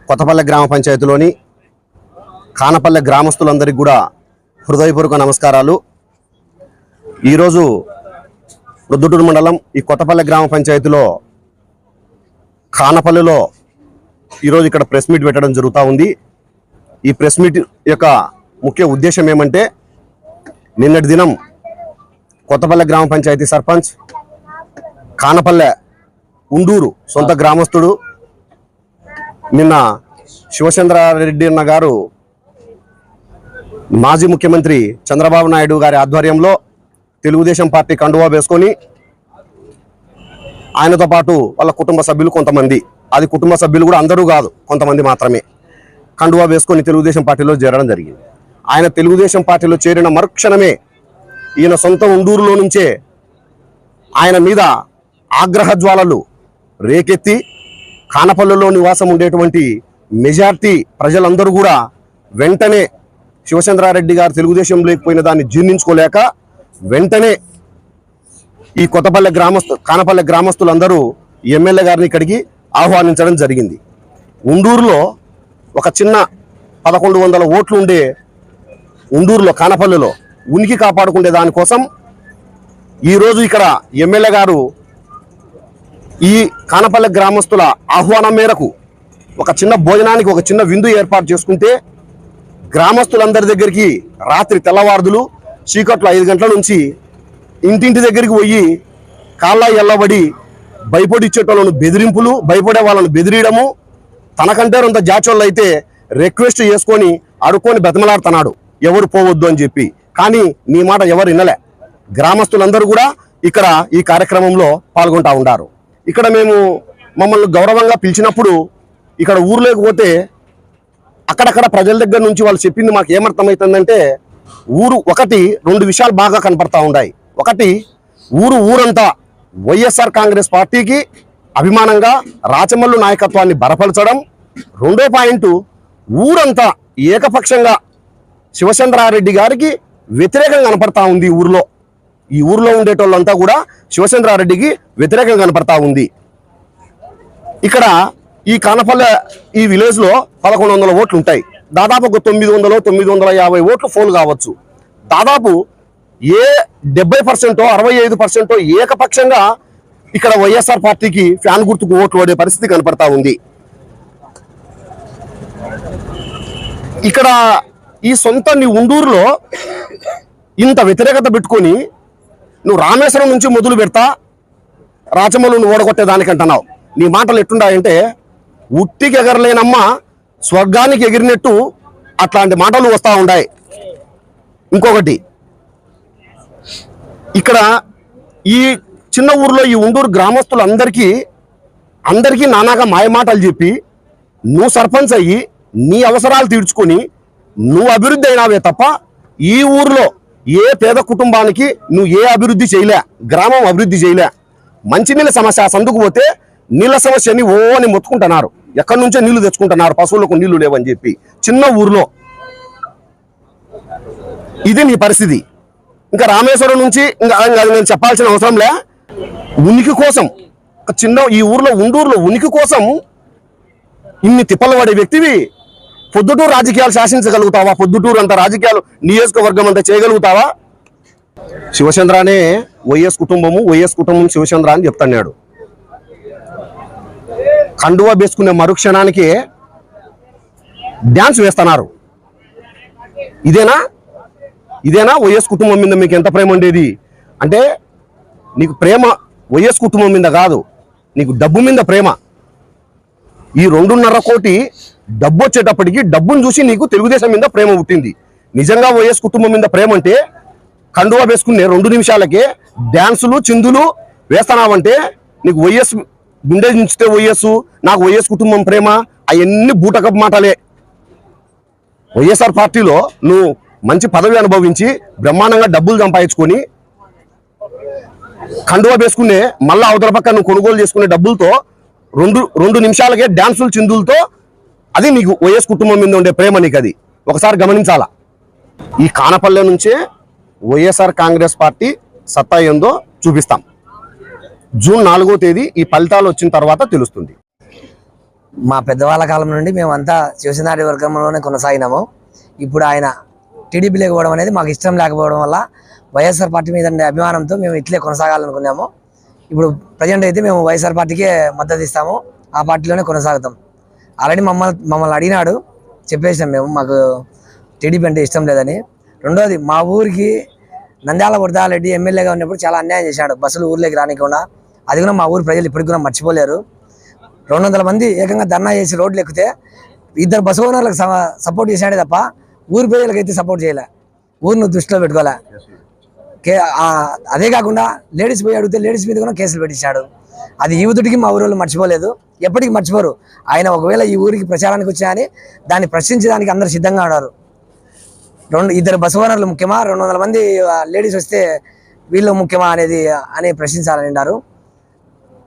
కొత్తపల్లె గ్రామ పంచాయతీలోని కానపల్లె గ్రామస్తులందరికీ కూడా హృదయపూర్వక నమస్కారాలు. ఈరోజు రుద్దుటూరు మండలం ఈ కొత్తపల్లె గ్రామ పంచాయతీలో కానపల్లెలో ఈరోజు ఇక్కడ ప్రెస్ మీట్ పెట్టడం జరుగుతూ ఉంది. ఈ ప్రెస్ మీట్ యొక్క ముఖ్య ఉద్దేశం ఏమంటే, నిన్నటి దినం కొత్తపల్లె గ్రామ పంచాయతీ సర్పంచ్ కానపల్లె ఉండూరు సొంత గ్రామస్తుడు నిన్న శివచంద్రారెడ్డి అన్న గారు మాజీ ముఖ్యమంత్రి చంద్రబాబు నాయుడు గారి ఆధ్వర్యంలో తెలుగుదేశం పార్టీ కండువా వేసుకొని ఆయనతో పాటు వాళ్ళ కుటుంబ సభ్యులు కొంతమంది, అది కుటుంబ సభ్యులు కూడా అందరూ కాదు, కొంతమంది మాత్రమే కండువా వేసుకొని తెలుగుదేశం పార్టీలో చేరడం జరిగింది. ఆయన తెలుగుదేశం పార్టీలో చేరిన మరుక్షణమే ఈయన సొంత ఉండూరులో నుంచే ఆయన మీద ఆగ్రహ జ్వాలలు రేకెత్తి కానపల్లెలో నివాసం ఉండేటువంటి మెజార్టీ ప్రజలందరూ కూడా వెంటనే శివచంద్రారెడ్డి గారు తెలుగుదేశం లేకపోయిన దాన్ని జీర్ణించుకోలేక వెంటనే ఈ కానపల్లె గ్రామస్తులందరూ ఎమ్మెల్యే గారిని ఇక్కడికి ఆహ్వానించడం జరిగింది. ఉండూరులో ఒక చిన్న 1100 ఓట్లు ఉండే ఉండూరులో కానపల్లెలో ఉనికి కాపాడుకునే దానికోసం ఈరోజు ఇక్కడ ఎమ్మెల్యే గారు ఈ కానపల్లె గ్రామస్తుల ఆహ్వానం మేరకు ఒక చిన్న భోజనానికి ఒక చిన్న విందు ఏర్పాటు చేసుకుంటే గ్రామస్తులందరి దగ్గరికి రాత్రి తెల్లవారుదులు చీకట్లు 5 గంటల నుంచి ఇంటింటి దగ్గరికి పోయి కాళ్ళ ఎల్లబడి భయపడిచ్చేటోళ్ళను బెదిరింపులు, భయపడే వాళ్ళను బెదిరియడము, తనకంటే కొంత జాచోళ్ళు అయితే రిక్వెస్ట్ చేసుకొని అడుక్కొని బతిమలాడుతున్నాడు ఎవరు పోవద్దు అని చెప్పి. కానీ నీ మాట ఎవరు వినలే. గ్రామస్తులందరూ కూడా ఇక్కడ ఈ కార్యక్రమంలో పాల్గొంటూ ఉన్నారు. ఇక్కడ మమ్మల్ని గౌరవంగా పిలిచినప్పుడు ఇక్కడ ఊర్లోకి పోతే అక్కడక్కడ ప్రజల దగ్గర నుంచి వాళ్ళు చెప్పింది మాకు ఏమర్థమవుతుందంటే, ఒకటి 2 విషయాలు బాగా కనపడతా ఉన్నాయి. ఒకటి, ఊరంతా వైఎస్ఆర్ కాంగ్రెస్ పార్టీకి అభిమానంగా రాచమల్లు నాయకత్వాన్ని బలపరచడం. రెండో పాయింట్, ఊరంతా ఏకపక్షంగా శివచంద్రారెడ్డి గారికి వ్యతిరేకంగా కనపడతా ఉంది. ఈ ఊర్లో ఉండేటోళ్ళంతా కూడా శివచంద్రారెడ్డికి వ్యతిరేకంగా కనపడతా ఉంది. ఇక్కడ ఈ కానపల్లె ఈ విలేజ్లో 1100 ఓట్లు ఉంటాయి. దాదాపు ఒక 900-950 ఓట్లు ఫోల్ కావచ్చు. దాదాపు 70% 65% ఏకపక్షంగా ఇక్కడ వైఎస్ఆర్ పార్టీకి ఫ్యాన్ గుర్తుకు ఓట్లు పడే పరిస్థితి కనపడతా ఉంది. ఇక్కడ ఈ సొంత నీ ఉండూరులో ఇంత వ్యతిరేకత పెట్టుకొని నువ్వు రామేశ్వరం నుంచి మొదలు పెడతా రాచమల్లును ఓడగొట్టేదానికంటున్నావు. నీ మాటలు ఎట్టుండాయంటే, ఉట్టికి ఎగరలేనమ్మ స్వర్గానికి ఎగిరినట్టు అట్లాంటి మాటలు వస్తూ ఉన్నాయి. ఇంకొకటి, ఇక్కడ ఈ చిన్న ఊర్లో ఈ ఉండూరు గ్రామస్తులందరికీ నానాగా మాయమాటలు చెప్పి నువ్వు సర్పంచ్ అయ్యి నీ అవసరాలు తీర్చుకొని నువ్వు అభివృద్ధి అయినావే తప్ప ఈ ఊర్లో ఏ పేద కుటుంబానికి నువ్వు ఏ అభివృద్ధి చేయలే, గ్రామం అభివృద్ధి చేయలే. మంచినీళ్ళ సమస్య సందుకు పోతే నీళ్ళ సమస్యని అని మొత్తుకుంటున్నారు. ఎక్కడి నుంచో నీళ్లు తెచ్చుకుంటున్నారు, పశువులకు నీళ్లు లేవని చెప్పి. చిన్న ఊర్లో ఇది నీ పరిస్థితి. ఇంకా రామేశ్వరం నుంచి ఇంకా నేను చెప్పాల్సిన అవసరం లే. ఉనికి కోసం చిన్న ఈ ఊర్లో ఉండూరులో ఉనికి కోసం ఇన్ని తిప్పలు పడే వ్యక్తివి పొద్దుటూరు రాజకీయాలు శాసించగలుగుతావా? పొద్దుటూరు అంత రాజకీయాలు నియోజకవర్గం అంతా చేయగలుగుతావా? శివచంద్రనే వైఎస్ కుటుంబం శివచంద్ర అని చెప్తున్నాడు. కండువా వేసుకునే మరుక్షణానికి డ్యాన్స్ వేస్తున్నారు. ఇదేనా వైఎస్ కుటుంబం మీద మీకు ఎంత ప్రేమ ఉండేది? అంటే నీకు ప్రేమ వైఎస్ కుటుంబం మీద కాదు, నీకు డబ్బు మీద ప్రేమ. ఈ 2.5 కోటి డబ్బు వచ్చేటప్పటికి డబ్బును చూసి నీకు తెలుగుదేశం మీద ప్రేమ పుట్టింది. నిజంగా వైఎస్ కుటుంబం మీద ప్రేమ అంటే కండువా వేసుకునే 2 నిమిషాలకే డ్యాన్సులు చిందులు వేస్తున్నావంటే నీకు వైఎస్ గుండె దించితే వైఎస్, నాకు వైఎస్ కుటుంబం ప్రేమ, అవన్నీ బూటకపు మాటలే. వైఎస్ఆర్ పార్టీలో నువ్వు మంచి పదవి అనుభవించి బ్రహ్మాండంగా డబ్బులు సంపాదించుకొని కండువా వేసుకునే మళ్ళా అవతల పక్క నువ్వు కొనుగోలు చేసుకునే డబ్బులతో 2 నిమిషాలకే డ్యాన్సులు చిందులతో అది నీకు వైఎస్ కుటుంబం మీద ఉండే ప్రేమ. నీకు అది ఒకసారి గమనించాలా. ఈ కానపల్లె నుంచే వైఎస్ఆర్ కాంగ్రెస్ పార్టీ సత్తా ఏందో చూపిస్తాం. జూన్ 4వ తేదీ ఈ ఫలితాలు వచ్చిన తర్వాత తెలుస్తుంది. మా పెద్దవాళ్ళ కాలం నుండి మేమంతా శివసేనారెడ్డి వర్గంలోనే కొనసాగినాము. ఇప్పుడు ఆయన టీడీపీ లేకపోవడం అనేది మాకు ఇష్టం లేకపోవడం వల్ల వైఎస్ఆర్ పార్టీ మీద ఉండే అభిమానంతో మేము ఇట్లే కొనసాగాలనుకున్నాము. ఇప్పుడు ప్రజెంట్ అయితే మేము వైఎస్ఆర్ పార్టీకే మద్దతు ఇస్తాము, ఆ పార్టీలోనే కొనసాగుతాం. ఆల్రెడీ మమ్మల్ని అడిగినాడు, చెప్పేసాం మేము మాకు టీడీపీ అంటే ఇష్టం లేదని. రెండోది, మా ఊరికి నంద్యాల వరదారెడ్డి ఎమ్మెల్యేగా ఉన్నప్పుడు చాలా అన్యాయం చేశాడు, బస్సులు ఊర్లోకి రానికుండా. అది కూడా మా ఊరి ప్రజలు ఇప్పటికి కూడా మర్చిపోలేరు. 200 మంది ఏకంగా ధర్నా చేసి రోడ్లు ఎక్కితే 2 బస్సు ఓనర్లకు సపోర్ట్ చేశాడే తప్ప ఊరి ప్రజలకైతే సపోర్ట్ చేయలే, ఊరిని దృష్టిలో పెట్టుకోలే. అదే కాకుండా లేడీస్ పోయి అడిగితే లేడీస్ మీద కూడా కేసులు పెట్టించాడు. అది యూతుడికి మా ఊరి వాళ్ళు మర్చిపోలేదు, ఎప్పటికీ మర్చిపోరు. ఆయన ఒకవేళ ఈ ఊరికి ప్రచారానికి వచ్చాయని దాన్ని ప్రశ్నించడానికి అందరు సిద్ధంగా ఉన్నారు. 2 బస్సు ఓనర్లు ముఖ్యమా, 200 మంది లేడీస్ వస్తే వీళ్ళు ముఖ్యమా అని ప్రశ్నించాలని అన్నారు.